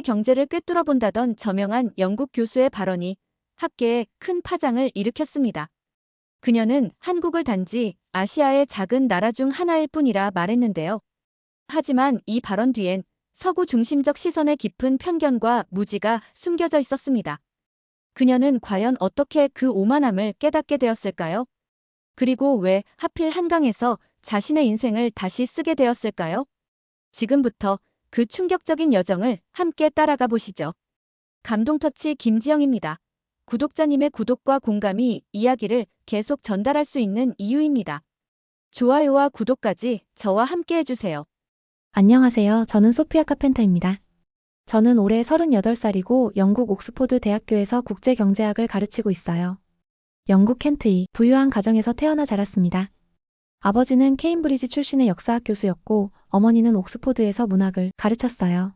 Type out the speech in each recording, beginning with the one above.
경제를 꿰뚫어 본다던 저명한 영국 교수의 발언이 학계에 큰 파장을 일으켰습니다. 그녀는 한국을 단지 아시아의 작은 나라 중 하나일 뿐이라 말했는데요. 하지만 이 발언 뒤엔 서구 중심적 시선의 깊은 편견과 무지가 숨겨져 있었습니다. 그녀는 과연 어떻게 그 오만함을 깨닫게 되었을까요? 그리고 왜 하필 한강에서 자신의 인생을 다시 쓰게 되었을까요? 지금부터 그 충격적인 여정을 함께 따라가 보시죠. 감동터치 김지영입니다. 구독자님의 구독과 공감이 이야기를 계속 전달할 수 있는 이유입니다. 좋아요와 구독까지 저와 함께 해주세요. 안녕하세요. 저는 소피아 카펜터입니다. 저는 올해 38살이고 영국 옥스포드 대학교에서 국제경제학을 가르치고 있어요. 영국 켄트의 부유한 가정에서 태어나 자랐습니다. 아버지는 케임브리지 출신의 역사학 교수였고 어머니는 옥스포드에서 문학을 가르쳤어요.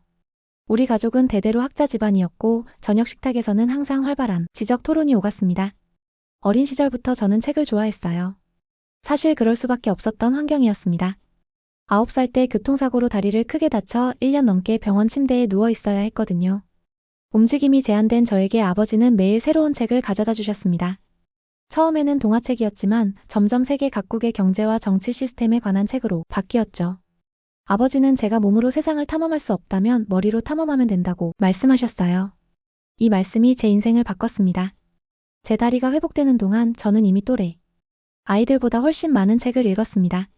우리 가족은 대대로 학자 집안이었고 저녁 식탁에서는 항상 활발한 지적 토론이 오갔습니다. 어린 시절부터 저는 책을 좋아했어요. 사실 그럴 수밖에 없었던 환경이었습니다. 9살 때 교통사고로 다리를 크게 다쳐 1년 넘게 병원 침대에 누워 있어야 했거든요. 움직임이 제한된 저에게 아버지는 매일 새로운 책을 가져다 주셨습니다. 처음에는 동화책이었지만 점점 세계 각국의 경제와 정치 시스템에 관한 책으로 바뀌었죠. 아버지는 제가 몸으로 세상을 탐험할 수 없다면 머리로 탐험하면 된다고 말씀하셨어요. 이 말씀이 제 인생을 바꿨습니다. 제 다리가 회복되는 동안 저는 이미 또래 아이들보다 훨씬 많은 책을 읽었습니다.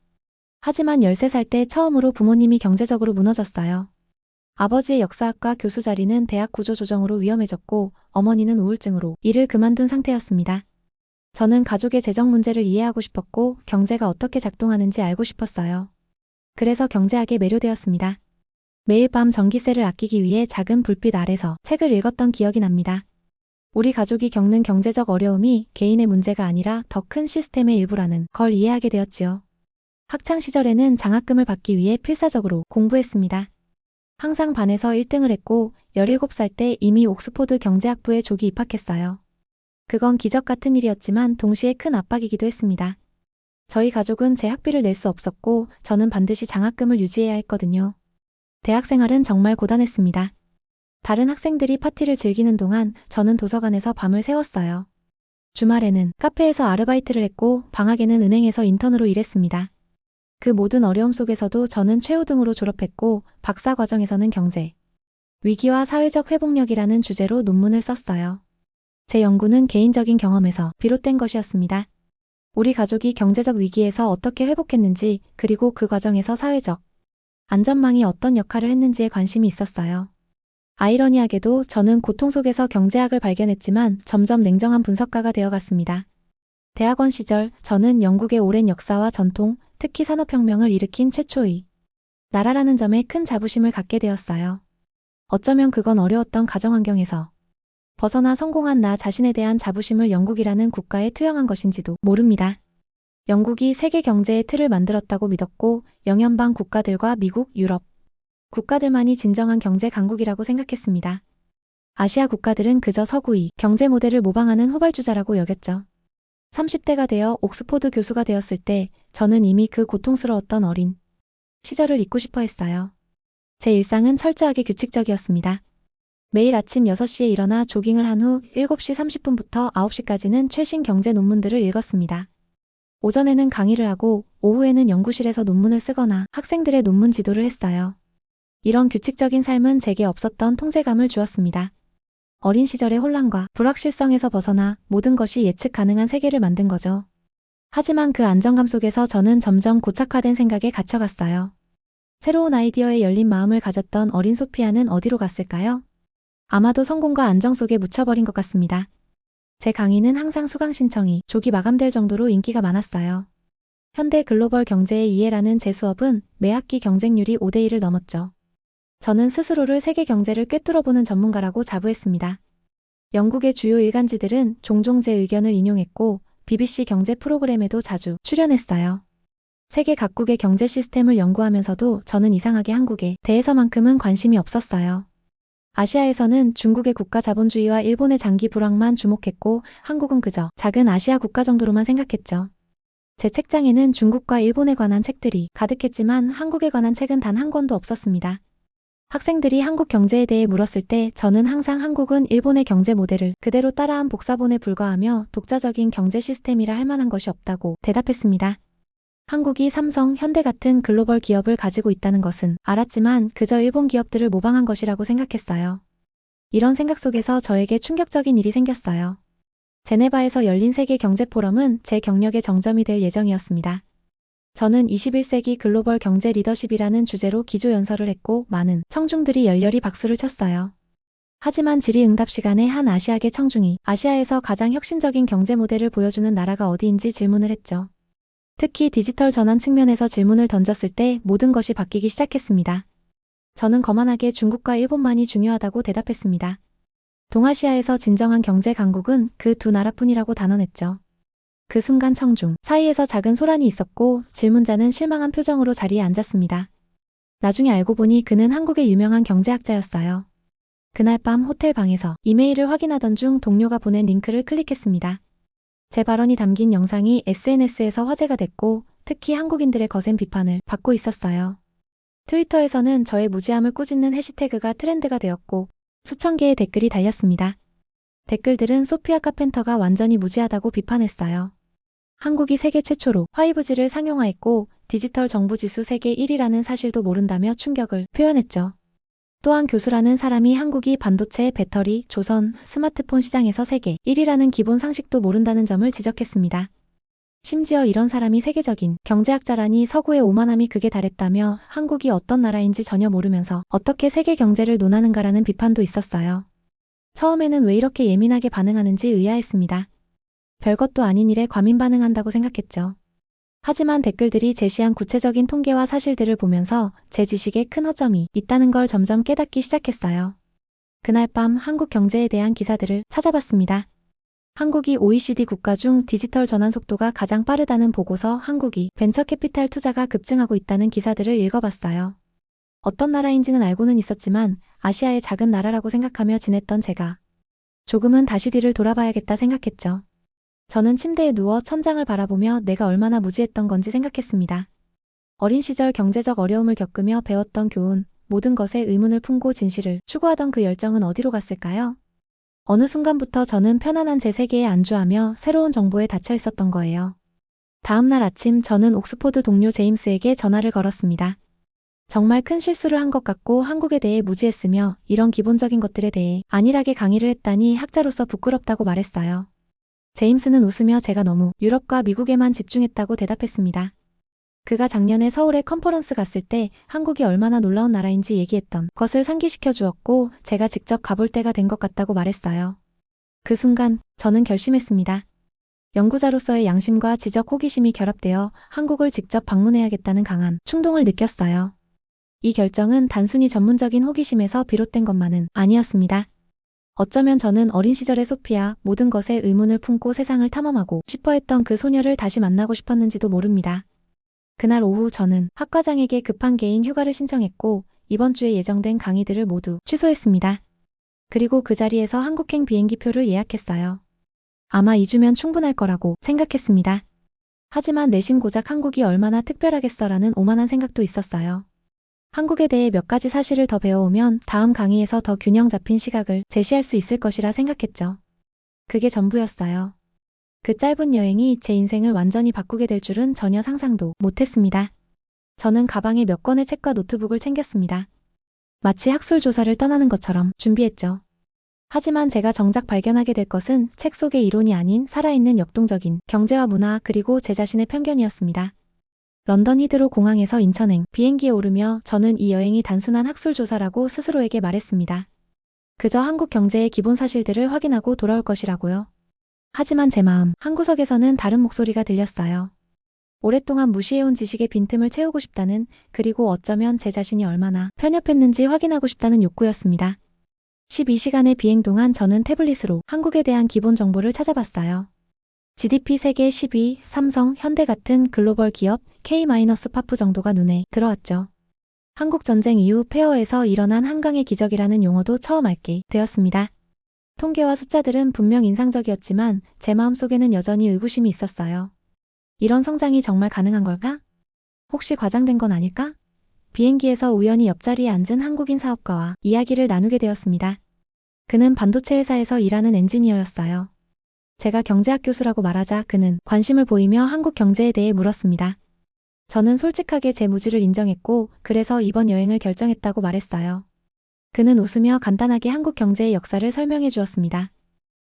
하지만 13살 때 처음으로 부모님이 경제적으로 무너졌어요. 아버지의 역사학과 교수 자리는 대학 구조 조정으로 위험해졌고 어머니는 우울증으로 일을 그만둔 상태였습니다. 저는 가족의 재정 문제를 이해하고 싶었고 경제가 어떻게 작동하는지 알고 싶었어요. 그래서 경제학에 매료되었습니다. 매일 밤 전기세를 아끼기 위해 작은 불빛 아래서 책을 읽었던 기억이 납니다. 우리 가족이 겪는 경제적 어려움이 개인의 문제가 아니라 더 큰 시스템의 일부라는 걸 이해하게 되었지요. 학창 시절에는 장학금을 받기 위해 필사적으로 공부했습니다. 항상 반에서 1등을 했고 17살 때 이미 옥스포드 경제학부에 조기 입학했어요. 그건 기적 같은 일이었지만 동시에 큰 압박이기도 했습니다. 저희 가족은 제 학비를 낼 수 없었고 저는 반드시 장학금을 유지해야 했거든요. 대학 생활은 정말 고단했습니다. 다른 학생들이 파티를 즐기는 동안 저는 도서관에서 밤을 새웠어요. 주말에는 카페에서 아르바이트를 했고 방학에는 은행에서 인턴으로 일했습니다. 그 모든 어려움 속에서도 저는 최우등으로 졸업했고 박사 과정에서는 경제, 위기와 사회적 회복력이라는 주제로 논문을 썼어요. 제 연구는 개인적인 경험에서 비롯된 것이었습니다. 우리 가족이 경제적 위기에서 어떻게 회복했는지 그리고 그 과정에서 사회적 안전망이 어떤 역할을 했는지에 관심이 있었어요. 아이러니하게도 저는 고통 속에서 경제학을 발견했지만 점점 냉정한 분석가가 되어갔습니다. 대학원 시절 저는 영국의 오랜 역사와 전통, 특히 산업혁명을 일으킨 최초의 나라라는 점에 큰 자부심을 갖게 되었어요. 어쩌면 그건 어려웠던 가정환경에서 벗어나 성공한 나 자신에 대한 자부심을 영국이라는 국가에 투영한 것인지도 모릅니다. 영국이 세계 경제의 틀을 만들었다고 믿었고 영연방 국가들과 미국, 유럽 국가들만이 진정한 경제 강국이라고 생각했습니다. 아시아 국가들은 그저 서구의 경제 모델을 모방하는 후발주자라고 여겼죠. 30대가 되어 옥스포드 교수가 되었을 때 저는 이미 그 고통스러웠던 어린 시절을 잊고 싶어 했어요. 제 일상은 철저하게 규칙적이었습니다. 매일 아침 6시에 일어나 조깅을 한 후 7시 30분부터 9시까지는 최신 경제 논문들을 읽었습니다. 오전에는 강의를 하고 오후에는 연구실에서 논문을 쓰거나 학생들의 논문 지도를 했어요. 이런 규칙적인 삶은 제게 없었던 통제감을 주었습니다. 어린 시절의 혼란과 불확실성에서 벗어나 모든 것이 예측 가능한 세계를 만든 거죠. 하지만 그 안정감 속에서 저는 점점 고착화된 생각에 갇혀갔어요. 새로운 아이디어에 열린 마음을 가졌던 어린 소피아는 어디로 갔을까요? 아마도 성공과 안정 속에 묻혀버린 것 같습니다. 제 강의는 항상 수강 신청이 조기 마감될 정도로 인기가 많았어요. 현대 글로벌 경제의 이해라는 제 수업은 매 학기 경쟁률이 5대1을 넘었죠. 저는 스스로를 세계 경제를 꿰뚫어보는 전문가라고 자부했습니다. 영국의 주요 일간지들은 종종 제 의견을 인용했고 BBC 경제 프로그램에도 자주 출연했어요. 세계 각국의 경제 시스템을 연구하면서도 저는 이상하게 한국에 대해서만큼은 관심이 없었어요. 아시아에서는 중국의 국가 자본주의와 일본의 장기 불황만 주목했고 한국은 그저 작은 아시아 국가 정도로만 생각했죠. 제 책장에는 중국과 일본에 관한 책들이 가득했지만 한국에 관한 책은 단 한 권도 없었습니다. 학생들이 한국 경제에 대해 물었을 때 저는 항상 한국은 일본의 경제 모델을 그대로 따라한 복사본에 불과하며 독자적인 경제 시스템이라 할 만한 것이 없다고 대답했습니다. 한국이 삼성, 현대 같은 글로벌 기업을 가지고 있다는 것은 알았지만 그저 일본 기업들을 모방한 것이라고 생각했어요. 이런 생각 속에서 저에게 충격적인 일이 생겼어요. 제네바에서 열린 세계 경제 포럼은 제 경력의 정점이 될 예정이었습니다. 저는 21세기 글로벌 경제 리더십이라는 주제로 기조 연설을 했고 많은 청중들이 열렬히 박수를 쳤어요. 하지만 질의응답 시간에 한 아시아계 청중이 아시아에서 가장 혁신적인 경제 모델을 보여주는 나라가 어디인지 질문을 했죠. 특히 디지털 전환 측면에서 질문을 던졌을 때 모든 것이 바뀌기 시작했습니다. 저는 거만하게 중국과 일본만이 중요하다고 대답했습니다. 동아시아에서 진정한 경제 강국은 그 두 나라뿐이라고 단언했죠. 그 순간 청중 사이에서 작은 소란이 있었고 질문자는 실망한 표정으로 자리에 앉았습니다. 나중에 알고 보니 그는 한국의 유명한 경제학자였어요. 그날 밤 호텔 방에서 이메일을 확인하던 중 동료가 보낸 링크를 클릭했습니다. 제 발언이 담긴 영상이 SNS에서 화제가 됐고 특히 한국인들의 거센 비판을 받고 있었어요. 트위터에서는 저의 무지함을 꾸짖는 해시태그가 트렌드가 되었고 수천 개의 댓글이 달렸습니다. 댓글들은 소피아 카펜터가 완전히 무지하다고 비판했어요. 한국이 세계 최초로 5G를 상용화했고 디지털 정보지수 세계 1위라는 사실도 모른다며 충격을 표현했죠. 또한 교수라는 사람이 한국이 반도체, 배터리, 조선, 스마트폰 시장에서 세계 1위라는 기본 상식도 모른다는 점을 지적했습니다. 심지어 이런 사람이 세계적인 경제학자라니 서구의 오만함이 극에 달했다며 한국이 어떤 나라인지 전혀 모르면서 어떻게 세계 경제를 논하는가라는 비판도 있었어요. 처음에는 왜 이렇게 예민하게 반응하는지 의아했습니다. 별것도 아닌 일에 과민 반응한다고 생각했죠. 하지만 댓글들이 제시한 구체적인 통계와 사실들을 보면서 제 지식에 큰 허점이 있다는 걸 점점 깨닫기 시작했어요. 그날 밤 한국 경제에 대한 기사들을 찾아봤습니다. 한국이 OECD 국가 중 디지털 전환 속도가 가장 빠르다는 보고서, 한국이 벤처 캐피탈 투자가 급증하고 있다는 기사들을 읽어봤어요. 어떤 나라인지는 알고는 있었지만 아시아의 작은 나라라고 생각하며 지냈던 제가 조금은 다시 뒤를 돌아봐야겠다 생각했죠. 저는 침대에 누워 천장을 바라보며 내가 얼마나 무지했던 건지 생각했습니다. 어린 시절 경제적 어려움을 겪으며 배웠던 교훈, 모든 것에 의문을 품고 진실을 추구하던 그 열정은 어디로 갔을까요? 어느 순간부터 저는 편안한 제 세계에 안주하며 새로운 정보에 닫혀 있었던 거예요. 다음 날 아침 저는 옥스포드 동료 제임스에게 전화를 걸었습니다. 정말 큰 실수를 한 것 같고 한국에 대해 무지했으며 이런 기본적인 것들에 대해 안일하게 강의를 했다니 학자로서 부끄럽다고 말했어요. 제임스는 웃으며 제가 너무 유럽과 미국에만 집중했다고 대답했습니다. 그가 작년에 서울에 컨퍼런스 갔을 때 한국이 얼마나 놀라운 나라인지 얘기했던 것을 상기시켜 주었고 제가 직접 가볼 때가 된 것 같다고 말했어요. 그 순간 저는 결심했습니다. 연구자로서의 양심과 지적 호기심이 결합되어 한국을 직접 방문해야겠다는 강한 충동을 느꼈어요. 이 결정은 단순히 전문적인 호기심에서 비롯된 것만은 아니었습니다. 어쩌면 저는 어린 시절의 소피아, 모든 것에 의문을 품고 세상을 탐험하고 싶어 했던 그 소녀를 다시 만나고 싶었는지도 모릅니다. 그날 오후 저는 학과장에게 급한 개인 휴가를 신청했고 이번 주에 예정된 강의들을 모두 취소했습니다. 그리고 그 자리에서 한국행 비행기표를 예약했어요. 아마 2주면 충분할 거라고 생각했습니다. 하지만 내심 고작 한국이 얼마나 특별하겠어라는 오만한 생각도 있었어요. 한국에 대해 몇 가지 사실을 더 배워오면 다음 강의에서 더 균형 잡힌 시각을 제시할 수 있을 것이라 생각했죠. 그게 전부였어요. 그 짧은 여행이 제 인생을 완전히 바꾸게 될 줄은 전혀 상상도 못했습니다. 저는 가방에 몇 권의 책과 노트북을 챙겼습니다. 마치 학술 조사를 떠나는 것처럼 준비했죠. 하지만 제가 정작 발견하게 될 것은 책 속의 이론이 아닌 살아있는 역동적인 경제와 문화 그리고 제 자신의 편견이었습니다. 런던 히드로 공항에서 인천행 비행기에 오르며 저는 이 여행이 단순한 학술 조사라고 스스로에게 말했습니다. 그저 한국 경제의 기본 사실들을 확인하고 돌아올 것이라고요. 하지만 제 마음 한구석에서는 다른 목소리가 들렸어요. 오랫동안 무시해온 지식의 빈틈을 채우고 싶다는, 그리고 어쩌면 제 자신이 얼마나 편협했는지 확인하고 싶다는 욕구였습니다. 12시간의 비행 동안 저는 태블릿으로 한국에 대한 기본 정보를 찾아봤어요. GDP 세계 10위, 삼성, 현대 같은 글로벌 기업 K-파프 정도가 눈에 들어왔죠. 한국 전쟁 이후 폐허에서 일어난 한강의 기적이라는 용어도 처음 알게 되었습니다. 통계와 숫자들은 분명 인상적이었지만 제 마음속에는 여전히 의구심이 있었어요. 이런 성장이 정말 가능한 걸까? 혹시 과장된 건 아닐까? 비행기에서 우연히 옆자리에 앉은 한국인 사업가와 이야기를 나누게 되었습니다. 그는 반도체 회사에서 일하는 엔지니어였어요. 제가 경제학 교수라고 말하자 그는 관심을 보이며 한국 경제에 대해 물었습니다. 저는 솔직하게 제 무지를 인정했고 그래서 이번 여행을 결정했다고 말했어요. 그는 웃으며 간단하게 한국 경제의 역사를 설명해 주었습니다.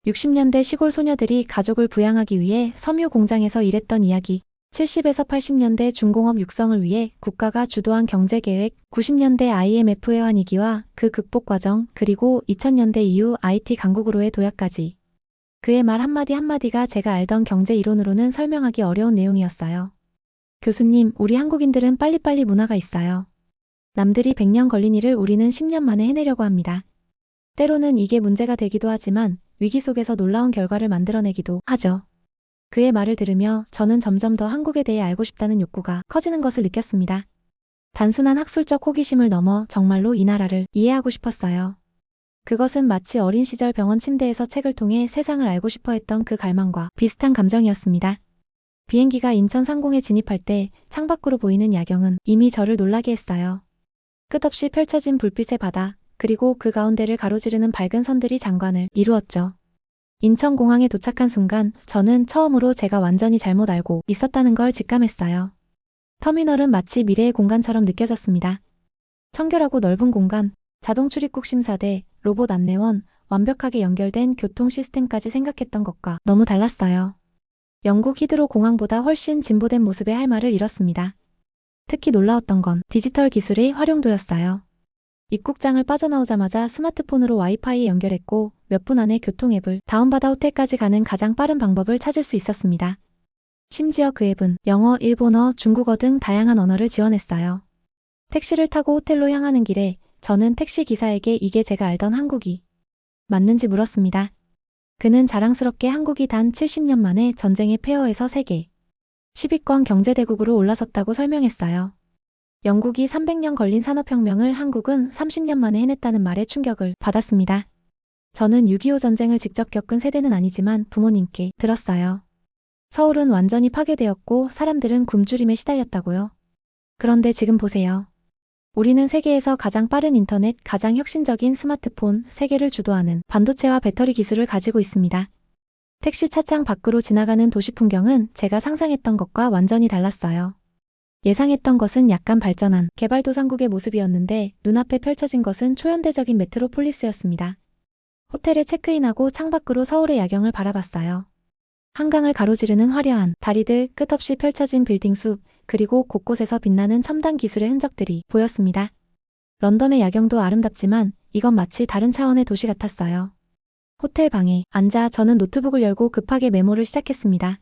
60년대 시골 소녀들이 가족을 부양하기 위해 섬유 공장에서 일했던 이야기, 70에서 80년대 중공업 육성을 위해 국가가 주도한 경제계획, 90년대 IMF 회환위기와 그 극복 과정, 그리고 2000년대 이후 IT 강국으로의 도약까지. 그의 말 한마디 한마디가 제가 알던 경제 이론으로는 설명하기 어려운 내용이었어요. 교수님, 우리 한국인들은 빨리빨리 문화가 있어요. 남들이 100년 걸린 일을 우리는 10년 만에 해내려고 합니다. 때로는 이게 문제가 되기도 하지만 위기 속에서 놀라운 결과를 만들어내기도 하죠. 그의 말을 들으며 저는 점점 더 한국에 대해 알고 싶다는 욕구가 커지는 것을 느꼈습니다. 단순한 학술적 호기심을 넘어 정말로 이 나라를 이해하고 싶었어요. 그것은 마치 어린 시절 병원 침대에서 책을 통해 세상을 알고 싶어 했던 그 갈망과 비슷한 감정이었습니다. 비행기가 인천 상공에 진입할 때 창밖으로 보이는 야경은 이미 저를 놀라게 했어요. 끝없이 펼쳐진 불빛의 바다, 그리고 그 가운데를 가로지르는 밝은 선들이 장관을 이루었죠. 인천공항에 도착한 순간 저는 처음으로 제가 완전히 잘못 알고 있었다는 걸 직감했어요. 터미널은 마치 미래의 공간처럼 느껴졌습니다. 청결하고 넓은 공간, 자동 출입국 심사대, 로봇 안내원, 완벽하게 연결된 교통 시스템까지 생각했던 것과 너무 달랐어요. 영국 히드로 공항보다 훨씬 진보된 모습에 할 말을 잃었습니다. 특히 놀라웠던 건 디지털 기술의 활용도였어요. 입국장을 빠져나오자마자 스마트폰으로 와이파이에 연결했고 몇 분 안에 교통앱을 다운받아 호텔까지 가는 가장 빠른 방법을 찾을 수 있었습니다. 심지어 그 앱은 영어, 일본어, 중국어 등 다양한 언어를 지원했어요. 택시를 타고 호텔로 향하는 길에 저는 택시 기사에게 이게 제가 알던 한국이 맞는지 물었습니다. 그는 자랑스럽게 한국이 단 70년 만에 전쟁의 폐허에서 세계 10위권 경제대국으로 올라섰다고 설명했어요. 영국이 300년 걸린 산업혁명을 한국은 30년 만에 해냈다는 말에 충격을 받았습니다. 저는 6.25 전쟁을 직접 겪은 세대는 아니지만 부모님께 들었어요. 서울은 완전히 파괴되었고 사람들은 굶주림에 시달렸다고요. 그런데 지금 보세요. 우리는 세계에서 가장 빠른 인터넷, 가장 혁신적인 스마트폰, 세계를 주도하는 반도체와 배터리 기술을 가지고 있습니다. 택시 차창 밖으로 지나가는 도시 풍경은 제가 상상했던 것과 완전히 달랐어요. 예상했던 것은 약간 발전한 개발도상국의 모습이었는데 눈앞에 펼쳐진 것은 초현대적인 메트로폴리스였습니다. 호텔에 체크인하고 창밖으로 서울의 야경을 바라봤어요. 한강을 가로지르는 화려한 다리들, 끝없이 펼쳐진 빌딩 숲, 그리고 곳곳에서 빛나는 첨단 기술의 흔적들이 보였습니다. 런던의 야경도 아름답지만 이건 마치 다른 차원의 도시 같았어요. 호텔 방에 앉아 저는 노트북을 열고 급하게 메모를 시작했습니다.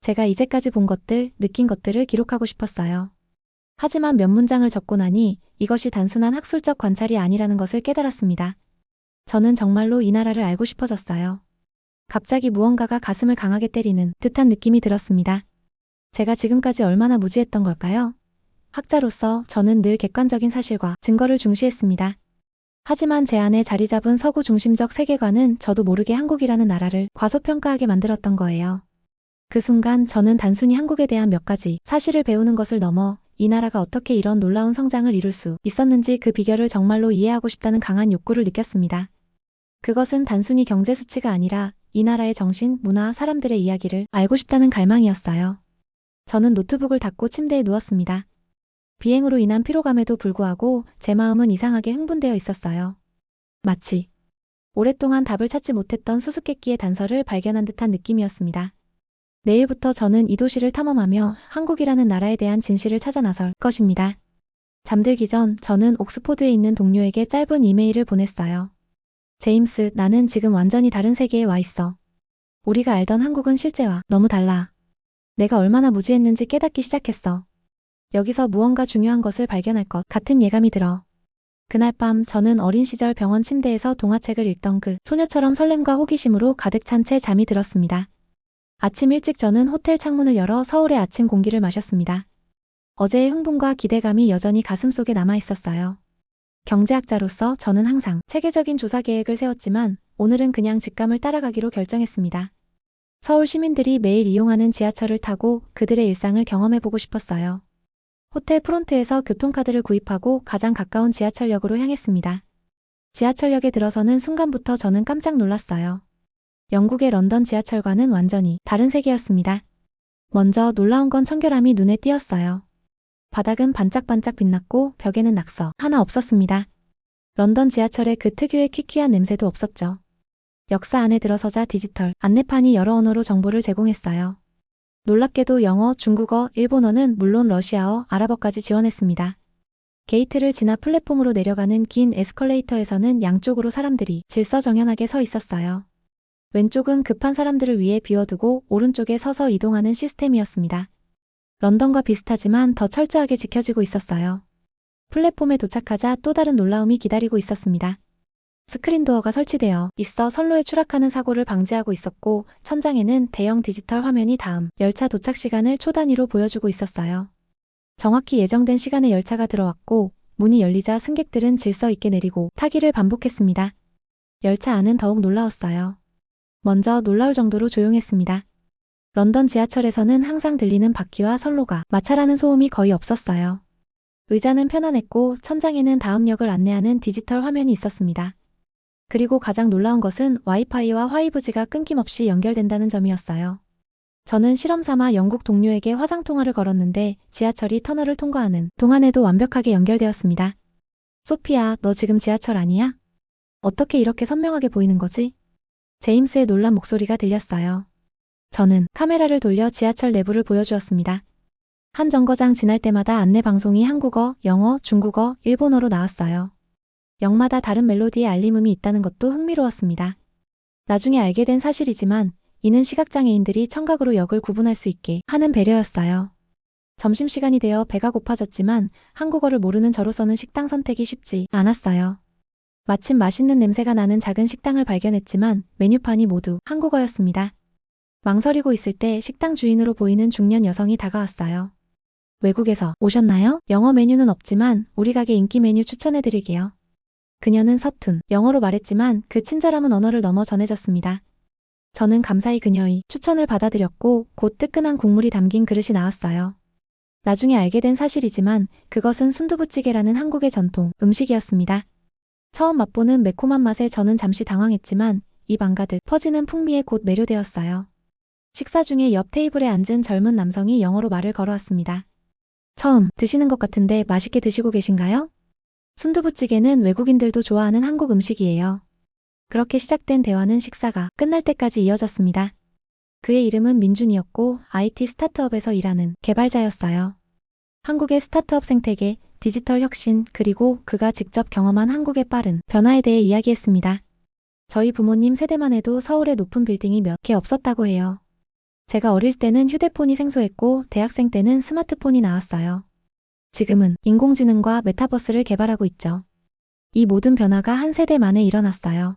제가 이제까지 본 것들, 느낀 것들을 기록하고 싶었어요. 하지만 몇 문장을 적고 나니 이것이 단순한 학술적 관찰이 아니라는 것을 깨달았습니다. 저는 정말로 이 나라를 알고 싶어졌어요. 갑자기 무언가가 가슴을 강하게 때리는 듯한 느낌이 들었습니다. 제가 지금까지 얼마나 무지했던 걸까요? 학자로서 저는 늘 객관적인 사실과 증거를 중시했습니다. 하지만 제 안에 자리 잡은 서구 중심적 세계관은 저도 모르게 한국이라는 나라를 과소평가하게 만들었던 거예요. 그 순간 저는 단순히 한국에 대한 몇 가지 사실을 배우는 것을 넘어 이 나라가 어떻게 이런 놀라운 성장을 이룰 수 있었는지 그 비결을 정말로 이해하고 싶다는 강한 욕구를 느꼈습니다. 그것은 단순히 경제 수치가 아니라 이 나라의 정신, 문화, 사람들의 이야기를 알고 싶다는 갈망이었어요. 저는 노트북을 닫고 침대에 누웠습니다. 비행으로 인한 피로감에도 불구하고 제 마음은 이상하게 흥분되어 있었어요. 마치 오랫동안 답을 찾지 못했던 수수께끼의 단서를 발견한 듯한 느낌이었습니다. 내일부터 저는 이 도시를 탐험하며 한국이라는 나라에 대한 진실을 찾아 나설 것입니다. 잠들기 전 저는 옥스포드에 있는 동료에게 짧은 이메일을 보냈어요. 제임스, 나는 지금 완전히 다른 세계에 와 있어. 우리가 알던 한국은 실제와 너무 달라. 내가 얼마나 무지했는지 깨닫기 시작했어. 여기서 무언가 중요한 것을 발견할 것 같은 예감이 들어. 그날 밤 저는 어린 시절 병원 침대에서 동화책을 읽던 그 소녀처럼 설렘과 호기심으로 가득 찬 채 잠이 들었습니다. 아침 일찍 저는 호텔 창문을 열어 서울의 아침 공기를 마셨습니다. 어제의 흥분과 기대감이 여전히 가슴속에 남아 있었어요. 경제학자로서 저는 항상 체계적인 조사 계획을 세웠지만 오늘은 그냥 직감을 따라가기로 결정했습니다. 서울 시민들이 매일 이용하는 지하철을 타고 그들의 일상을 경험해보고 싶었어요. 호텔 프론트에서 교통카드를 구입하고 가장 가까운 지하철역으로 향했습니다. 지하철역에 들어서는 순간부터 저는 깜짝 놀랐어요. 영국의 런던 지하철과는 완전히 다른 세계였습니다. 먼저 놀라운 건 청결함이 눈에 띄었어요. 바닥은 반짝반짝 빛났고 벽에는 낙서 하나 없었습니다. 런던 지하철의 그 특유의 퀴퀴한 냄새도 없었죠. 역사 안에 들어서자 디지털 안내판이 여러 언어로 정보를 제공했어요. 놀랍게도 영어, 중국어, 일본어는 물론 러시아어, 아랍어까지 지원했습니다. 게이트를 지나 플랫폼으로 내려가는 긴 에스컬레이터에서는 양쪽으로 사람들이 질서정연하게 서 있었어요. 왼쪽은 급한 사람들을 위해 비워두고 오른쪽에 서서 이동하는 시스템이었습니다. 런던과 비슷하지만 더 철저하게 지켜지고 있었어요. 플랫폼에 도착하자 또 다른 놀라움이 기다리고 있었습니다. 스크린도어가 설치되어 있어 선로에 추락하는 사고를 방지하고 있었고 천장에는 대형 디지털 화면이 다음 열차 도착 시간을 초 단위로 보여주고 있었어요. 정확히 예정된 시간에 열차가 들어왔고 문이 열리자 승객들은 질서 있게 내리고 타기를 반복했습니다. 열차 안은 더욱 놀라웠어요. 먼저 놀라울 정도로 조용했습니다. 런던 지하철에서는 항상 들리는 바퀴와 선로가 마찰하는 소음이 거의 없었어요. 의자는 편안했고 천장에는 다음 역을 안내하는 디지털 화면이 있었습니다. 그리고 가장 놀라운 것은 와이파이와 5G가 끊김없이 연결된다는 점이었어요. 저는 실험 삼아 영국 동료에게 화상통화를 걸었는데 지하철이 터널을 통과하는 동안에도 완벽하게 연결되었습니다. 소피야, 너 지금 지하철 아니야? 어떻게 이렇게 선명하게 보이는 거지? 제임스의 놀란 목소리가 들렸어요. 저는 카메라를 돌려 지하철 내부를 보여주었습니다. 한 정거장 지날 때마다 안내 방송이 한국어, 영어, 중국어, 일본어로 나왔어요. 역마다 다른 멜로디의 알림음이 있다는 것도 흥미로웠습니다. 나중에 알게 된 사실이지만 이는 시각장애인들이 청각으로 역을 구분할 수 있게 하는 배려였어요. 점심시간이 되어 배가 고파졌지만 한국어를 모르는 저로서는 식당 선택이 쉽지 않았어요. 마침 맛있는 냄새가 나는 작은 식당을 발견했지만 메뉴판이 모두 한국어였습니다. 망설이고 있을 때 식당 주인으로 보이는 중년 여성이 다가왔어요. 외국에서 오셨나요? 영어 메뉴는 없지만 우리 가게 인기 메뉴 추천해드릴게요. 그녀는 서툰 영어로 말했지만 그 친절함은 언어를 넘어 전해졌습니다. 저는 감사히 그녀의 추천을 받아들였고 곧 뜨끈한 국물이 담긴 그릇이 나왔어요. 나중에 알게 된 사실이지만 그것은 순두부찌개라는 한국의 전통 음식이었습니다. 처음 맛보는 매콤한 맛에 저는 잠시 당황했지만 입 안 가득 퍼지는 풍미에 곧 매료되었어요. 식사 중에 옆 테이블에 앉은 젊은 남성이 영어로 말을 걸어왔습니다. 처음 드시는 것 같은데 맛있게 드시고 계신가요? 순두부찌개는 외국인들도 좋아하는 한국 음식이에요. 그렇게 시작된 대화는 식사가 끝날 때까지 이어졌습니다. 그의 이름은 민준이었고 IT 스타트업에서 일하는 개발자였어요. 한국의 스타트업 생태계, 디지털 혁신, 그리고 그가 직접 경험한 한국의 빠른 변화에 대해 이야기했습니다. 저희 부모님 세대만 해도 서울에 높은 빌딩이 몇 개 없었다고 해요. 제가 어릴 때는 휴대폰이 생소했고 대학생 때는 스마트폰이 나왔어요. 지금은 인공지능과 메타버스를 개발하고 있죠. 이 모든 변화가 한 세대 만에 일어났어요.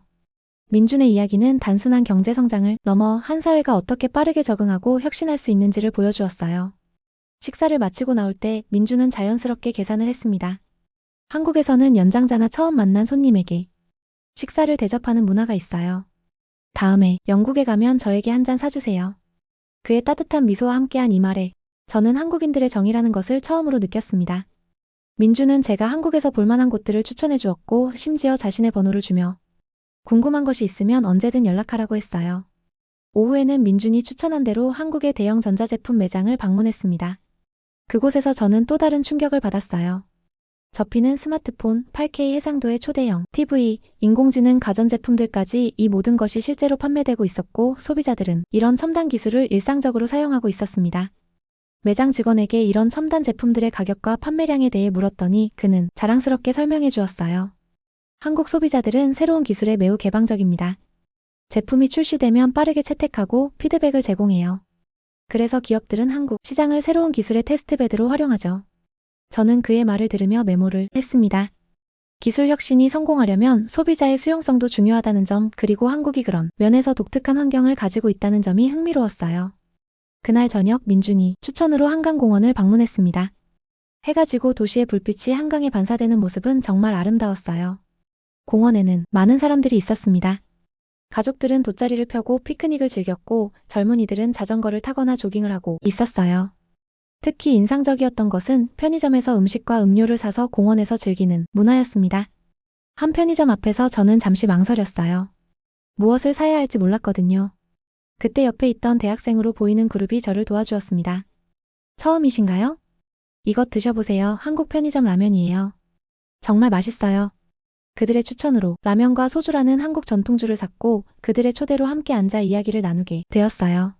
민준의 이야기는 단순한 경제 성장을 넘어 한 사회가 어떻게 빠르게 적응하고 혁신할 수 있는지를 보여주었어요. 식사를 마치고 나올 때 민준은 자연스럽게 계산을 했습니다. 한국에서는 연장자나 처음 만난 손님에게 식사를 대접하는 문화가 있어요. 다음에 영국에 가면 저에게 한 잔 사주세요. 그의 따뜻한 미소와 함께한 이 말에 저는 한국인들의 정이라는 것을 처음으로 느꼈습니다. 민주는 제가 한국에서 볼만한 곳들을 추천해 주었고 심지어 자신의 번호를 주며 궁금한 것이 있으면 언제든 연락하라고 했어요. 오후에는 민준이 추천한 대로 한국의 대형 전자제품 매장을 방문했습니다. 그곳에서 저는 또 다른 충격을 받았어요. 접히는 스마트폰, 8K 해상도의 초대형 TV, 인공지능 가전제품들까지 이 모든 것이 실제로 판매되고 있었고 소비자들은 이런 첨단 기술을 일상적으로 사용하고 있었습니다. 매장 직원에게 이런 첨단 제품들의 가격과 판매량에 대해 물었더니 그는 자랑스럽게 설명해 주었어요. 한국 소비자들은 새로운 기술에 매우 개방적입니다. 제품이 출시되면 빠르게 채택하고 피드백을 제공해요. 그래서 기업들은 한국 시장을 새로운 기술의 테스트베드로 활용하죠. 저는 그의 말을 들으며 메모를 했습니다. 기술 혁신이 성공하려면 소비자의 수용성도 중요하다는 점, 그리고 한국이 그런 면에서 독특한 환경을 가지고 있다는 점이 흥미로웠어요. 그날 저녁 민준이 추천으로 한강공원을 방문했습니다. 해가 지고 도시의 불빛이 한강에 반사되는 모습은 정말 아름다웠어요. 공원에는 많은 사람들이 있었습니다. 가족들은 돗자리를 펴고 피크닉을 즐겼고 젊은이들은 자전거를 타거나 조깅을 하고 있었어요. 특히 인상적이었던 것은 편의점에서 음식과 음료를 사서 공원에서 즐기는 문화였습니다. 한 편의점 앞에서 저는 잠시 망설였어요. 무엇을 사야 할지 몰랐거든요. 그때 옆에 있던 대학생으로 보이는 그룹이 저를 도와주었습니다. 처음이신가요? 이것 드셔보세요. 한국 편의점 라면이에요. 정말 맛있어요. 그들의 추천으로 라면과 소주라는 한국 전통주를 샀고 그들의 초대로 함께 앉아 이야기를 나누게 되었어요.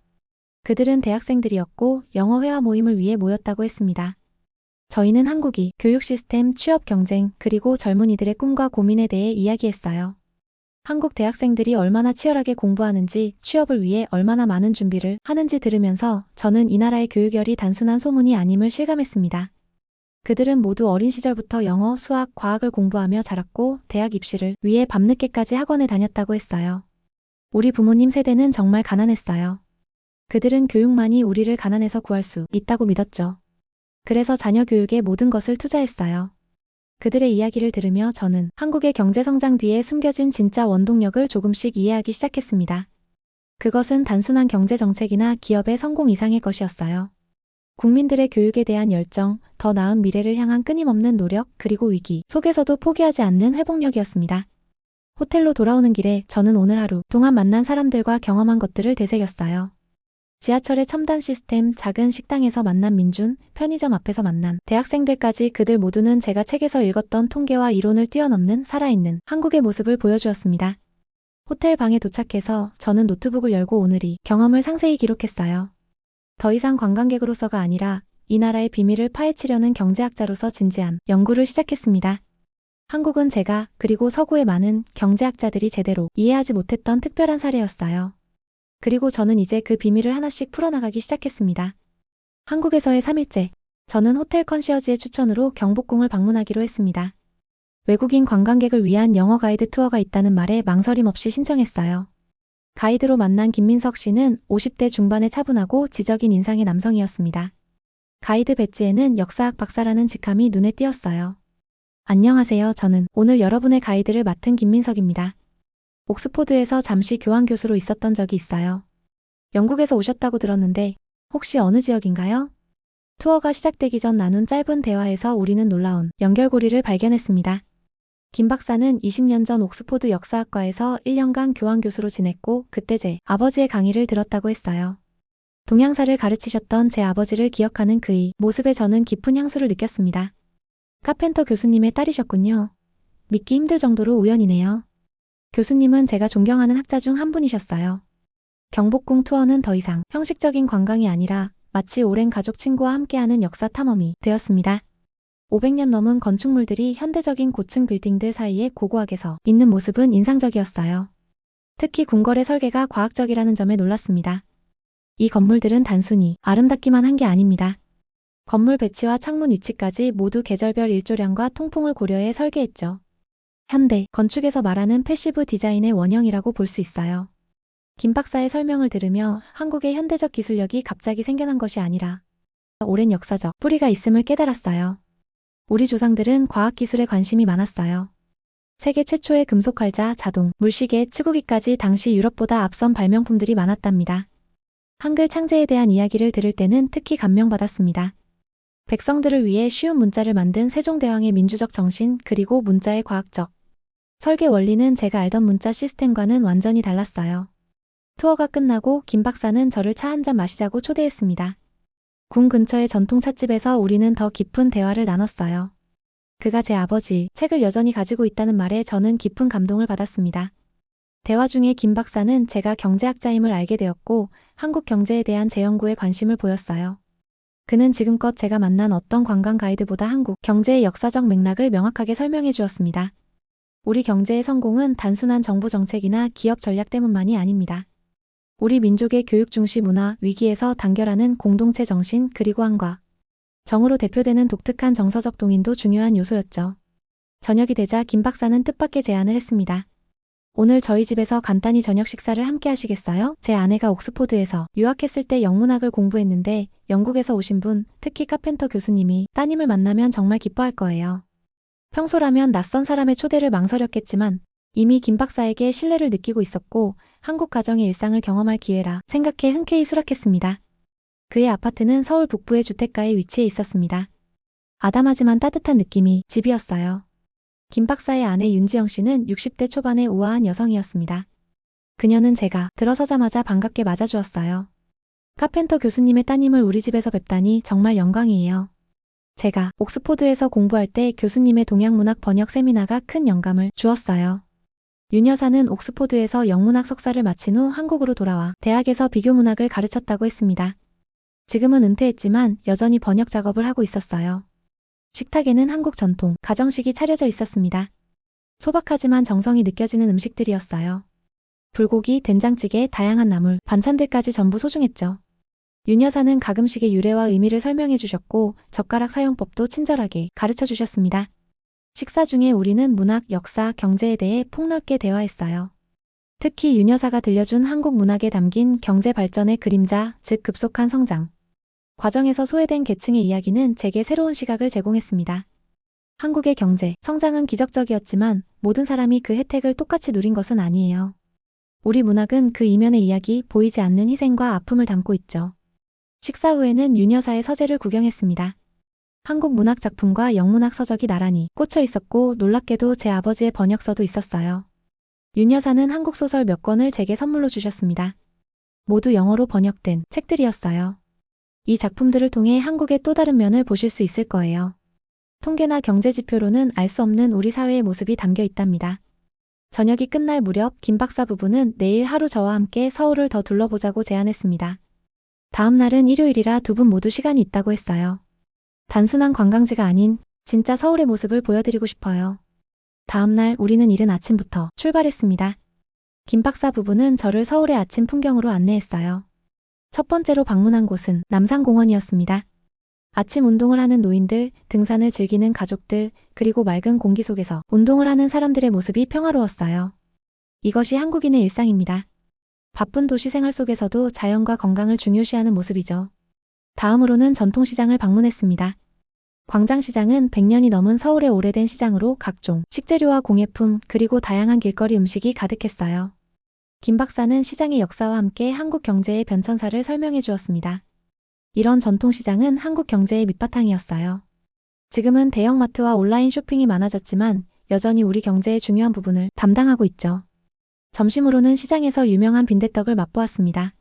그들은 대학생들이었고 영어 회화 모임을 위해 모였다고 했습니다. 저희는 한국이 교육 시스템, 취업 경쟁, 그리고 젊은이들의 꿈과 고민에 대해 이야기했어요. 한국 대학생들이 얼마나 치열하게 공부하는지, 취업을 위해 얼마나 많은 준비를 하는지 들으면서 저는 이 나라의 교육열이 단순한 소문이 아님을 실감했습니다. 그들은 모두 어린 시절부터 영어, 수학, 과학을 공부하며 자랐고 대학 입시를 위해 밤늦게까지 학원에 다녔다고 했어요. 우리 부모님 세대는 정말 가난했어요. 그들은 교육만이 우리를 가난에서 구할 수 있다고 믿었죠. 그래서 자녀 교육에 모든 것을 투자했어요. 그들의 이야기를 들으며 저는 한국의 경제 성장 뒤에 숨겨진 진짜 원동력을 조금씩 이해하기 시작했습니다. 그것은 단순한 경제 정책이나 기업의 성공 이상의 것이었어요. 국민들의 교육에 대한 열정, 더 나은 미래를 향한 끊임없는 노력, 그리고 위기 속에서도 포기하지 않는 회복력이었습니다. 호텔로 돌아오는 길에 저는 오늘 하루 동안 만난 사람들과 경험한 것들을 되새겼어요. 지하철의 첨단 시스템, 작은 식당에서 만난 민준, 편의점 앞에서 만난 대학생들까지 그들 모두는 제가 책에서 읽었던 통계와 이론을 뛰어넘는 살아있는 한국의 모습을 보여주었습니다. 호텔 방에 도착해서 저는 노트북을 열고 오늘의 경험을 상세히 기록했어요. 더 이상 관광객으로서가 아니라 이 나라의 비밀을 파헤치려는 경제학자로서 진지한 연구를 시작했습니다. 한국은 제가 그리고 서구의 많은 경제학자들이 제대로 이해하지 못했던 특별한 사례였어요. 그리고 저는 이제 그 비밀을 하나씩 풀어나가기 시작했습니다. 한국에서의 3일째, 저는 호텔 컨시어지의 추천으로 경복궁을 방문하기로 했습니다. 외국인 관광객을 위한 영어 가이드 투어가 있다는 말에 망설임 없이 신청했어요. 가이드로 만난 김민석 씨는 50대 중반의 차분하고 지적인 인상의 남성이었습니다. 가이드 배지에는 역사학 박사라는 직함이 눈에 띄었어요. 안녕하세요. 저는 오늘 여러분의 가이드를 맡은 김민석입니다. 옥스포드에서 잠시 교환 교수로 있었던 적이 있어요. 영국에서 오셨다고 들었는데 혹시 어느 지역인가요? 투어가 시작되기 전 나눈 짧은 대화에서 우리는 놀라운 연결고리를 발견했습니다. 김 박사는 20년 전 옥스포드 역사학과에서 1년간 교환 교수로 지냈고 그때 제 아버지의 강의를 들었다고 했어요. 동양사를 가르치셨던 제 아버지를 기억하는 그의 모습에 저는 깊은 향수를 느꼈습니다. 카펜터 교수님의 딸이셨군요. 믿기 힘들 정도로 우연이네요. 교수님은 제가 존경하는 학자 중 한 분이셨어요. 경복궁 투어는 더 이상 형식적인 관광이 아니라 마치 오랜 가족 친구와 함께하는 역사 탐험이 되었습니다. 500년 넘은 건축물들이 현대적인 고층 빌딩들 사이에 고고하게 서 있는 모습은 인상적이었어요. 특히 궁궐의 설계가 과학적이라는 점에 놀랐습니다. 이 건물들은 단순히 아름답기만 한 게 아닙니다. 건물 배치와 창문 위치까지 모두 계절별 일조량과 통풍을 고려해 설계했죠. 현대 건축에서 말하는 패시브 디자인의 원형이라고 볼 수 있어요. 김 박사의 설명을 들으며 한국의 현대적 기술력이 갑자기 생겨난 것이 아니라 오랜 역사적 뿌리가 있음을 깨달았어요. 우리 조상들은 과학기술에 관심이 많았어요. 세계 최초의 금속 활자, 자동, 물시계, 치구기까지 당시 유럽보다 앞선 발명품들이 많았답니다. 한글 창제에 대한 이야기를 들을 때는 특히 감명받았습니다. 백성들을 위해 쉬운 문자를 만든 세종대왕의 민주적 정신 그리고 문자의 과학적 설계 원리는 제가 알던 문자 시스템과는 완전히 달랐어요. 투어가 끝나고 김 박사는 저를 차 한잔 마시자고 초대했습니다. 궁 근처의 전통 찻집에서 우리는 더 깊은 대화를 나눴어요. 그가 제 아버지 책을 여전히 가지고 있다는 말에 저는 깊은 감동을 받았습니다. 대화 중에 김 박사는 제가 경제학자임을 알게 되었고 한국 경제에 대한 제 연구에 관심을 보였어요. 그는 지금껏 제가 만난 어떤 관광 가이드보다 한국 경제의 역사적 맥락을 명확하게 설명해 주었습니다. 우리 경제의 성공은 단순한 정부 정책이나 기업 전략 때문만이 아닙니다. 우리 민족의 교육 중시 문화, 위기에서 단결하는 공동체 정신 그리고 한과 정으로 대표되는 독특한 정서적 동인도 중요한 요소였죠. 저녁이 되자 김 박사는 뜻밖의 제안을 했습니다. 오늘 저희 집에서 간단히 저녁 식사를 함께 하시겠어요? 제 아내가 옥스포드에서 유학했을 때 영문학을 공부했는데 영국에서 오신 분, 특히 카펜터 교수님이 따님을 만나면 정말 기뻐할 거예요. 평소라면 낯선 사람의 초대를 망설였겠지만 이미 김 박사에게 신뢰를 느끼고 있었고 한국 가정의 일상을 경험할 기회라 생각해 흔쾌히 수락했습니다. 그의 아파트는 서울 북부의 주택가에 위치해 있었습니다. 아담하지만 따뜻한 느낌이 집이었어요. 김 박사의 아내 윤지영 씨는 60대 초반의 우아한 여성이었습니다. 그녀는 제가 들어서자마자 반갑게 맞아주었어요. 카펜터 교수님의 따님을 우리 집에서 뵙다니 정말 영광이에요. 제가 옥스포드에서 공부할 때 교수님의 동양문학 번역 세미나가 큰 영감을 주었어요. 윤 여사는 옥스포드에서 영문학 석사를 마친 후 한국으로 돌아와 대학에서 비교문학을 가르쳤다고 했습니다. 지금은 은퇴했지만 여전히 번역 작업을 하고 있었어요. 식탁에는 한국 전통 가정식이 차려져 있었습니다. 소박하지만 정성이 느껴지는 음식들이었어요. 불고기, 된장찌개, 다양한 나물, 반찬들까지 전부 소중했죠. 윤 여사는 가금식의 유래와 의미를 설명해 주셨고 젓가락 사용법도 친절하게 가르쳐 주셨습니다. 식사 중에 우리는 문학, 역사, 경제에 대해 폭넓게 대화했어요. 특히 윤 여사가 들려준 한국 문학에 담긴 경제 발전의 그림자, 즉 급속한 성장 과정에서 소외된 계층의 이야기는 제게 새로운 시각을 제공했습니다. 한국의 경제, 성장은 기적적이었지만 모든 사람이 그 혜택을 똑같이 누린 것은 아니에요. 우리 문학은 그 이면의 이야기, 보이지 않는 희생과 아픔을 담고 있죠. 식사 후에는 윤 여사의 서재를 구경했습니다. 한국 문학 작품과 영문학 서적이 나란히 꽂혀 있었고 놀랍게도 제 아버지의 번역서도 있었어요. 윤 여사는 한국 소설 몇 권을 제게 선물로 주셨습니다. 모두 영어로 번역된 책들이었어요. 이 작품들을 통해 한국의 또 다른 면을 보실 수 있을 거예요. 통계나 경제 지표로는 알 수 없는 우리 사회의 모습이 담겨 있답니다. 저녁이 끝날 무렵 김 박사 부부는 내일 하루 저와 함께 서울을 더 둘러보자고 제안했습니다. 다음 날은 일요일이라 두 분 모두 시간이 있다고 했어요. 단순한 관광지가 아닌 진짜 서울의 모습을 보여드리고 싶어요. 다음 날 우리는 이른 아침부터 출발했습니다. 김 박사 부부는 저를 서울의 아침 풍경으로 안내했어요. 첫 번째로 방문한 곳은 남산공원이었습니다. 아침 운동을 하는 노인들, 등산을 즐기는 가족들, 그리고 맑은 공기 속에서 운동을 하는 사람들의 모습이 평화로웠어요. 이것이 한국인의 일상입니다. 바쁜 도시 생활 속에서도 자연과 건강을 중요시하는 모습이죠. 다음으로는 전통시장을 방문했습니다. 광장시장은 100년이 넘은 서울의 오래된 시장으로 각종 식재료와 공예품 그리고 다양한 길거리 음식이 가득했어요. 김 박사는 시장의 역사와 함께 한국 경제의 변천사를 설명해 주었습니다. 이런 전통시장은 한국 경제의 밑바탕이었어요. 지금은 대형마트와 온라인 쇼핑이 많아졌지만 여전히 우리 경제의 중요한 부분을 담당하고 있죠. 점심으로는 시장에서 유명한 빈대떡을 맛보았습니다.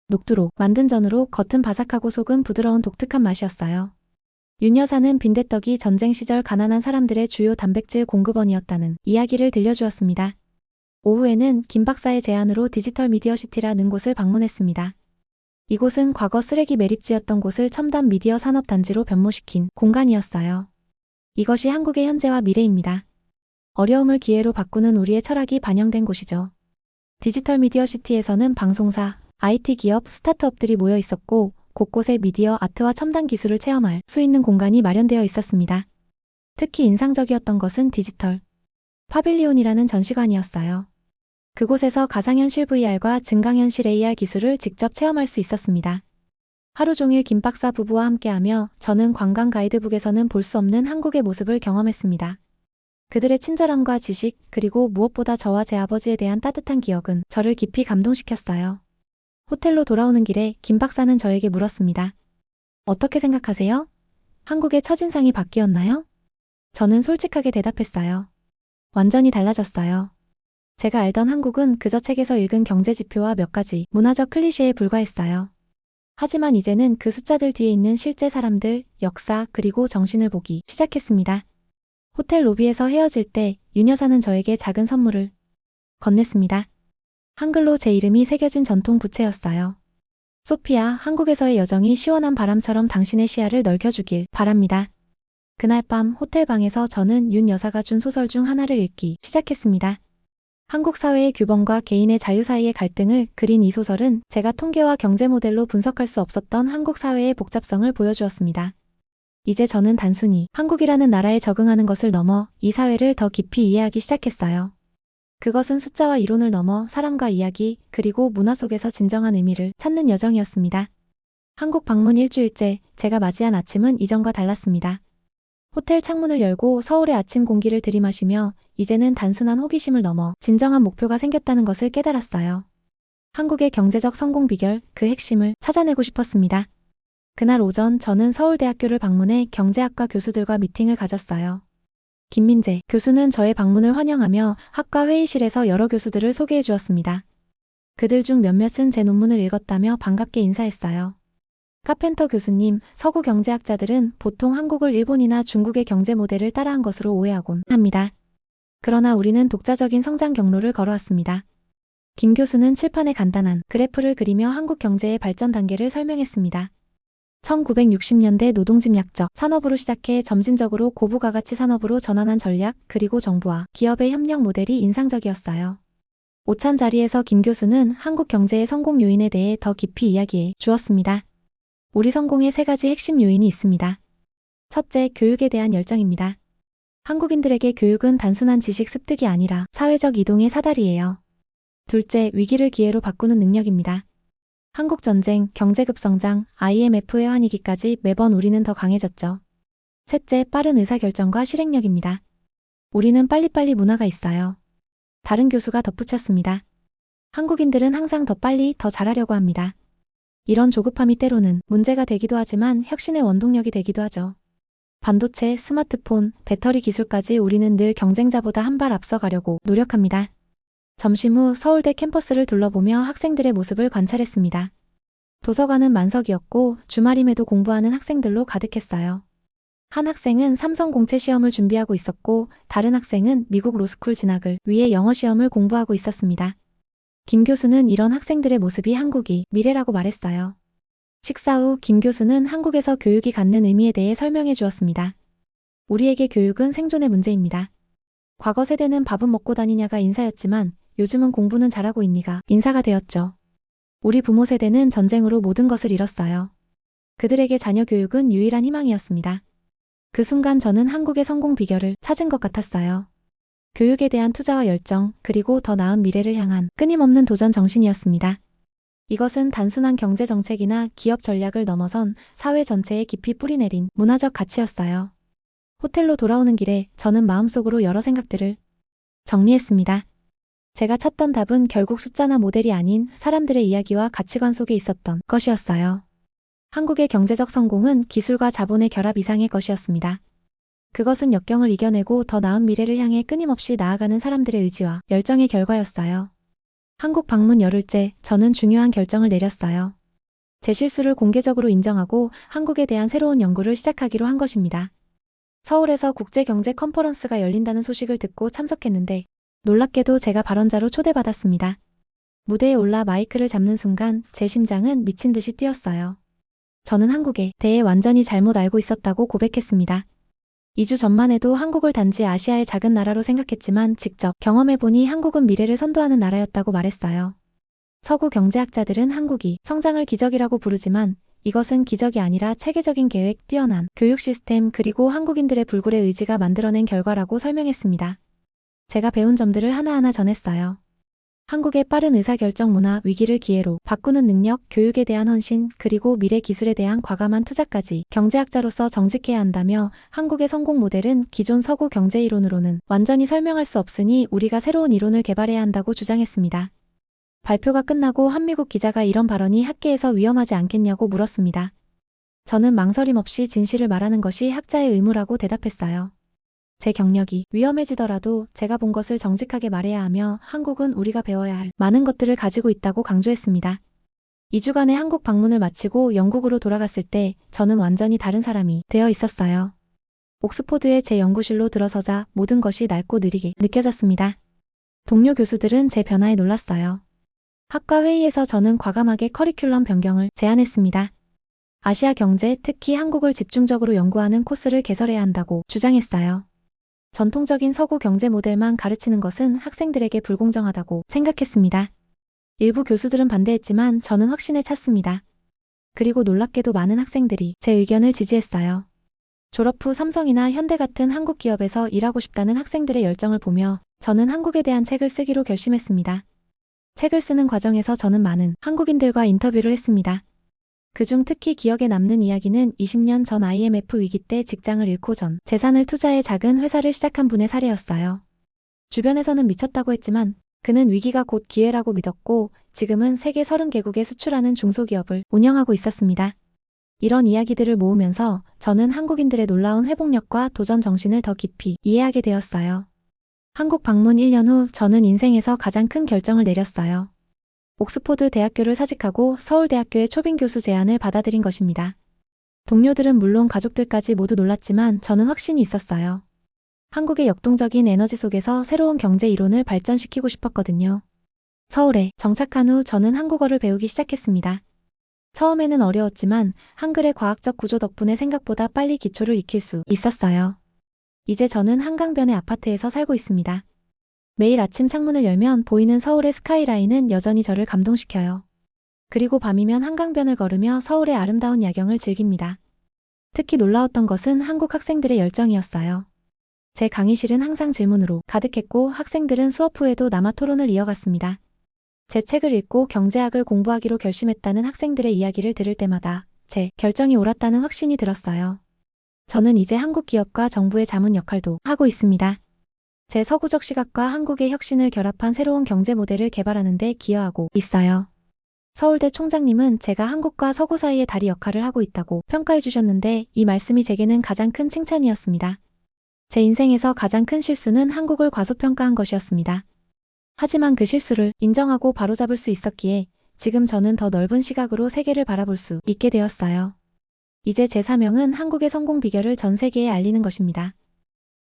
녹두로 만든 전으로 겉은 바삭하고 속은 부드러운 독특한 맛이었어요. 윤 여사는 빈대떡이 전쟁 시절 가난한 사람들의 주요 단백질 공급원이었다는 이야기를 들려주었습니다. 오후에는 김 박사의 제안으로 디지털 미디어 시티라는 곳을 방문했습니다. 이곳은 과거 쓰레기 매립지였던 곳을 첨단 미디어 산업단지로 변모시킨 공간이었어요. 이것이 한국의 현재와 미래입니다. 어려움을 기회로 바꾸는 우리의 철학이 반영된 곳이죠. 디지털 미디어 시티에서는 방송사, IT 기업, 스타트업들이 모여 있었고 곳곳에 미디어 아트와 첨단 기술을 체험할 수 있는 공간이 마련되어 있었습니다. 특히 인상적이었던 것은 디지털 파빌리온이라는 전시관이었어요. 그곳에서 가상현실 VR과 증강현실 AR 기술을 직접 체험할 수 있었습니다. 하루 종일 김 박사 부부와 함께하며 저는 관광 가이드북에서는 볼 수 없는 한국의 모습을 경험했습니다. 그들의 친절함과 지식, 그리고 무엇보다 저와 제 아버지에 대한 따뜻한 기억은 저를 깊이 감동시켰어요. 호텔로 돌아오는 길에 김 박사는 저에게 물었습니다. 어떻게 생각하세요? 한국의 첫인상이 바뀌었나요? 저는 솔직하게 대답했어요. 완전히 달라졌어요. 제가 알던 한국은 그저 책에서 읽은 경제지표와 몇 가지 문화적 클리셰에 불과했어요. 하지만 이제는 그 숫자들 뒤에 있는 실제 사람들, 역사, 그리고 정신을 보기 시작했습니다. 호텔 로비에서 헤어질 때 윤 여사는 저에게 작은 선물을 건넸습니다. 한글로 제 이름이 새겨진 전통 부채였어요. 소피아, 한국에서의 여정이 시원한 바람처럼 당신의 시야를 넓혀주길 바랍니다. 그날 밤 호텔 방에서 저는 윤 여사가 준 소설 중 하나를 읽기 시작했습니다. 한국 사회의 규범과 개인의 자유 사이의 갈등을 그린 이 소설은 제가 통계와 경제 모델로 분석할 수 없었던 한국 사회의 복잡성을 보여주었습니다. 이제 저는 단순히 한국이라는 나라에 적응하는 것을 넘어 이 사회를 더 깊이 이해하기 시작했어요. 그것은 숫자와 이론을 넘어 사람과 이야기, 그리고 문화 속에서 진정한 의미를 찾는 여정이었습니다. 한국 방문 일주일째 제가 맞이한 아침은 이전과 달랐습니다. 호텔 창문을 열고 서울의 아침 공기를 들이마시며 이제는 단순한 호기심을 넘어 진정한 목표가 생겼다는 것을 깨달았어요. 한국의 경제적 성공 비결, 그 핵심을 찾아내고 싶었습니다. 그날 오전 저는 서울대학교를 방문해 경제학과 교수들과 미팅을 가졌어요. 김민재 교수는 저의 방문을 환영하며 학과 회의실에서 여러 교수들을 소개해 주었습니다. 그들 중 몇몇은 제 논문을 읽었다며 반갑게 인사했어요. 카펜터 교수님, 서구 경제학자들은 보통 한국을 일본이나 중국의 경제 모델을 따라한 것으로 오해하곤 합니다. 그러나 우리는 독자적인 성장 경로를 걸어왔습니다. 김 교수는 칠판에 간단한 그래프를 그리며 한국 경제의 발전 단계를 설명했습니다. 1960년대 노동집약적 산업으로 시작해 점진적으로 고부가가치 산업으로 전환한 전략, 그리고 정부와 기업의 협력 모델이 인상적이었어요. 오찬 자리에서 김 교수는 한국 경제의 성공 요인에 대해 더 깊이 이야기해 주었습니다. 우리 성공의 3가지 핵심 요인이 있습니다. 첫째, 교육에 대한 열정입니다. 한국인들에게 교육은 단순한 지식 습득이 아니라 사회적 이동의 사다리예요. 둘째, 위기를 기회로 바꾸는 능력입니다. 한국전쟁, 경제급성장, IMF 회환위기까지 매번 우리는 더 강해졌죠. 셋째, 빠른 의사결정과 실행력입니다. 우리는 빨리빨리 문화가 있어요. 다른 교수가 덧붙였습니다. 한국인들은 항상 더 빨리, 더 잘하려고 합니다. 이런 조급함이 때로는 문제가 되기도 하지만 혁신의 원동력이 되기도 하죠. 반도체, 스마트폰, 배터리 기술까지 우리는 늘 경쟁자보다 한 발 앞서가려고 노력합니다. 점심 후 서울대 캠퍼스를 둘러보며 학생들의 모습을 관찰했습니다. 도서관은 만석이었고 주말임에도 공부하는 학생들로 가득했어요. 한 학생은 삼성 공채 시험을 준비하고 있었고 다른 학생은 미국 로스쿨 진학을 위해 영어 시험을 공부하고 있었습니다. 김 교수는 이런 학생들의 모습이 한국이 미래라고 말했어요. 식사 후 김 교수는 한국에서 교육이 갖는 의미에 대해 설명해 주었습니다. 우리에게 교육은 생존의 문제입니다. 과거 세대는 밥은 먹고 다니냐가 인사였지만 요즘은 공부는 잘하고 있니가 인사가 되었죠. 우리 부모 세대는 전쟁으로 모든 것을 잃었어요. 그들에게 자녀 교육은 유일한 희망이었습니다. 그 순간 저는 한국의 성공 비결을 찾은 것 같았어요. 교육에 대한 투자와 열정, 그리고 더 나은 미래를 향한 끊임없는 도전 정신이었습니다. 이것은 단순한 경제 정책이나 기업 전략을 넘어선 사회 전체에 깊이 뿌리내린 문화적 가치였어요. 호텔로 돌아오는 길에 저는 마음속으로 여러 생각들을 정리했습니다. 제가 찾던 답은 결국 숫자나 모델이 아닌 사람들의 이야기와 가치관 속에 있었던 것이었어요. 한국의 경제적 성공은 기술과 자본의 결합 이상의 것이었습니다. 그것은 역경을 이겨내고 더 나은 미래를 향해 끊임없이 나아가는 사람들의 의지와 열정의 결과였어요. 한국 방문 열흘째 저는 중요한 결정을 내렸어요. 제 실수를 공개적으로 인정하고 한국에 대한 새로운 연구를 시작하기로 한 것입니다. 서울에서 국제경제 컨퍼런스가 열린다는 소식을 듣고 참석했는데 놀랍게도 제가 발언자로 초대받았습니다. 무대에 올라 마이크를 잡는 순간 제 심장은 미친 듯이 뛰었어요. 저는 한국에 대해 완전히 잘못 알고 있었다고 고백했습니다. 2주 전만 해도 한국을 단지 아시아의 작은 나라로 생각했지만 직접 경험해보니 한국은 미래를 선도하는 나라였다고 말했어요. 서구 경제학자들은 한국이 성장을 기적이라고 부르지만 이것은 기적이 아니라 체계적인 계획, 뛰어난 교육 시스템 그리고 한국인들의 불굴의 의지가 만들어낸 결과라고 설명했습니다. 제가 배운 점들을 하나하나 전했어요. 한국의 빠른 의사결정 문화, 위기를 기회로 바꾸는 능력, 교육에 대한 헌신, 그리고 미래 기술에 대한 과감한 투자까지 경제학자로서 정직해야 한다며 한국의 성공 모델은 기존 서구 경제 이론으로는 완전히 설명할 수 없으니 우리가 새로운 이론을 개발해야 한다고 주장했습니다. 발표가 끝나고 한 미국 기자가 이런 발언이 학계에서 위험하지 않겠냐고 물었습니다. 저는 망설임 없이 진실을 말하는 것이 학자의 의무라고 대답했어요. 제 경력이 위험해지더라도 제가 본 것을 정직하게 말해야 하며 한국은 우리가 배워야 할 많은 것들을 가지고 있다고 강조했습니다. 2주간의 한국 방문을 마치고 영국으로 돌아갔을 때 저는 완전히 다른 사람이 되어 있었어요. 옥스포드의 제 연구실로 들어서자 모든 것이 낡고 느리게 느껴졌습니다. 동료 교수들은 제 변화에 놀랐어요. 학과 회의에서 저는 과감하게 커리큘럼 변경을 제안했습니다. 아시아 경제, 특히 한국을 집중적으로 연구하는 코스를 개설해야 한다고 주장했어요. 전통적인 서구 경제 모델만 가르치는 것은 학생들에게 불공정하다고 생각했습니다. 일부 교수들은 반대했지만 저는 확신에 찼습니다. 그리고 놀랍게도 많은 학생들이 제 의견을 지지했어요. 졸업 후 삼성이나 현대 같은 한국 기업에서 일하고 싶다는 학생들의 열정을 보며 저는 한국에 대한 책을 쓰기로 결심했습니다. 책을 쓰는 과정에서 저는 많은 한국인들과 인터뷰를 했습니다. 그중 특히 기억에 남는 이야기는 20년 전 IMF 위기 때 직장을 잃고 전 재산을 투자해 작은 회사를 시작한 분의 사례였어요. 주변에서는 미쳤다고 했지만 그는 위기가 곧 기회라고 믿었고 지금은 세계 30개국에 수출하는 중소기업을 운영하고 있었습니다. 이런 이야기들을 모으면서 저는 한국인들의 놀라운 회복력과 도전 정신을 더 깊이 이해하게 되었어요. 한국 방문 1년 후 저는 인생에서 가장 큰 결정을 내렸어요. 옥스포드 대학교를 사직하고 서울대학교의 초빙 교수 제안을 받아들인 것입니다. 동료들은 물론 가족들까지 모두 놀랐지만 저는 확신이 있었어요. 한국의 역동적인 에너지 속에서 새로운 경제 이론을 발전시키고 싶었거든요. 서울에 정착한 후 저는 한국어를 배우기 시작했습니다. 처음에는 어려웠지만 한글의 과학적 구조 덕분에 생각보다 빨리 기초를 익힐 수 있었어요. 이제 저는 한강변의 아파트에서 살고 있습니다. 매일 아침 창문을 열면 보이는 서울의 스카이라인은 여전히 저를 감동시켜요. 그리고 밤이면 한강변을 걸으며 서울의 아름다운 야경을 즐깁니다. 특히 놀라웠던 것은 한국 학생들의 열정이었어요. 제 강의실은 항상 질문으로 가득했고 학생들은 수업 후에도 남아 토론을 이어갔습니다. 제 책을 읽고 경제학을 공부하기로 결심했다는 학생들의 이야기를 들을 때마다 제 결정이 옳았다는 확신이 들었어요. 저는 이제 한국 기업과 정부의 자문 역할도 하고 있습니다. 제 서구적 시각과 한국의 혁신을 결합한 새로운 경제 모델을 개발하는 데 기여하고 있어요. 서울대 총장님은 제가 한국과 서구 사이의 다리 역할을 하고 있다고 평가해 주셨는데 이 말씀이 제게는 가장 큰 칭찬이었습니다. 제 인생에서 가장 큰 실수는 한국을 과소평가한 것이었습니다. 하지만 그 실수를 인정하고 바로잡을 수 있었기에 지금 저는 더 넓은 시각으로 세계를 바라볼 수 있게 되었어요. 이제 제 사명은 한국의 성공 비결을 전 세계에 알리는 것입니다.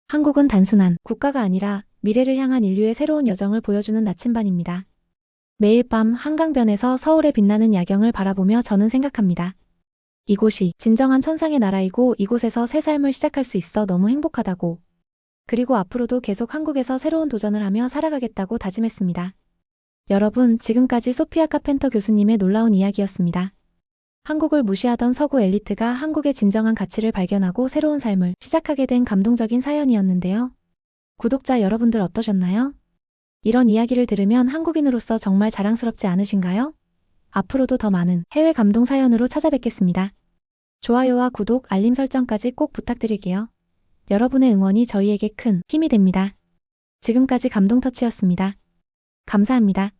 한국은 단순한 국가가 아니라 미래를 향한 인류의 새로운 여정을 보여주는 나침반입니다. 매일 밤 한강변에서 서울의 빛나는 야경을 바라보며 저는 생각합니다. 이곳이 진정한 천상의 나라이고 이곳에서 새 삶을 시작할 수 있어 너무 행복하다고. 그리고 앞으로도 계속 한국에서 새로운 도전을 하며 살아가겠다고 다짐했습니다. 여러분, 지금까지 소피아 카펜터 교수님의 놀라운 이야기였습니다. 한국을 무시하던 서구 엘리트가 한국의 진정한 가치를 발견하고 새로운 삶을 시작하게 된 감동적인 사연이었는데요. 구독자 여러분들 어떠셨나요? 이런 이야기를 들으면 한국인으로서 정말 자랑스럽지 않으신가요? 앞으로도 더 많은 해외 감동 사연으로 찾아뵙겠습니다. 좋아요와 구독, 알림 설정까지 꼭 부탁드릴게요. 여러분의 응원이 저희에게 큰 힘이 됩니다. 지금까지 감동터치였습니다. 감사합니다.